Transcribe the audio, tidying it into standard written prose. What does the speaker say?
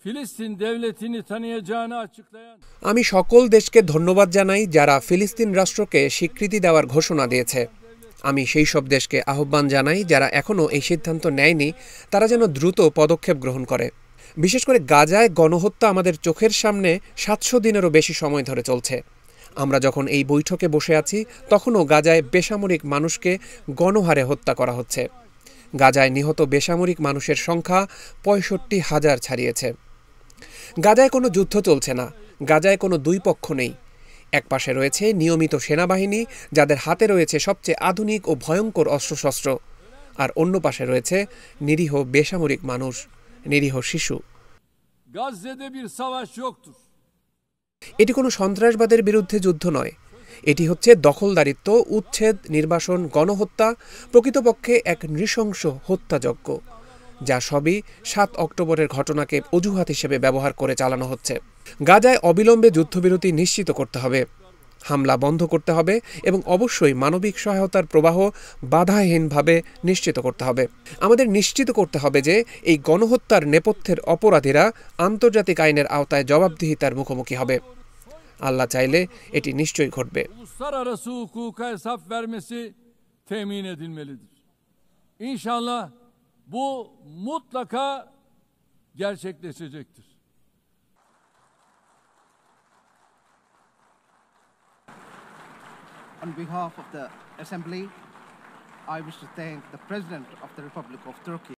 Filistin devletini tanıyacağını açıklayan আমি সকল দেশকে ধন্যবাদ জানাই যারা ফিলিস্তিন রাষ্ট্রকে স্বীকৃতি দেওয়ার ঘোষণা দিয়েছে। আমি সেই সব দেশকে আহ্বান জানাই যারা এখনও এই সিদ্ধান্ত নেয়নি তারা যেন দ্রুত পদক্ষেপ গ্রহণ করে। বিশেষ করে গাজায় গণহত্যা আমাদের চোখের সামনে ৭০০ দিনেরও বেশি সময় ধরে চলছে। আমরা যখন এই বৈঠকে বসে আছি তখনও গাজায় বেসামরিক মানুষকে গণহারে হত্যা করা হচ্ছে। গাজায় নিহত বেসামরিক মানুষের সংখ্যা ৬৫,০০০ ছাড়িয়েছে। গাজায় কোনো যুদ্ধ চলছে না, গাজায় কোনো দুই পক্ষ নেই। এক পাশে রয়েছে নিয়মিত সেনাবাহিনী যাদের হাতে রয়েছে সবচেয়ে আধুনিক ও ভয়ঙ্কর অস্ত্রশস্ত্র, আর অন্য পাশে রয়েছে নিরীহ বেসামরিক মানুষ, নিরীহ শিশু। Gazze'de bir savaş yoktur. এটি কোনো সন্ত্রাসবাদের বিরুদ্ধে যুদ্ধ নয়, এটি হচ্ছে দখলদারিত্ব, উচ্ছেদ, নির্বাসন, গণহত্যা, প্রকৃতপক্ষে এক নৃশংস হত্যাযজ্ঞ, যা সবই ৭ অক্টোবরের ঘটনাকে অজুহাত হিসেবে ব্যবহার করে চালানো হচ্ছে। গাজায় অবিলম্বে যুদ্ধবিরতি নিশ্চিত করতে হবে, হামলা বন্ধ করতে হবে এবং অবশ্যই মানবিক সহায়তার প্রবাহ বাধাহীনভাবে নিশ্চিত করতে হবে। আমাদের নিশ্চিত করতে হবে যে এই গণহত্যার নেপথ্যের অপরাধীরা আন্তর্জাতিক আইনের আওতায় জবাবদিহিতার মুখোমুখি হবে। আল্লাহ চাইলে এটি নিশ্চয়ই ঘটবে। Uluslararası hukuka hesap vermesi temin edilmelidir. İnşallah bu mutlaka gerçekleşecektir. On behalf of the Assembly, I wish to thank the President of the Republic of Turkey.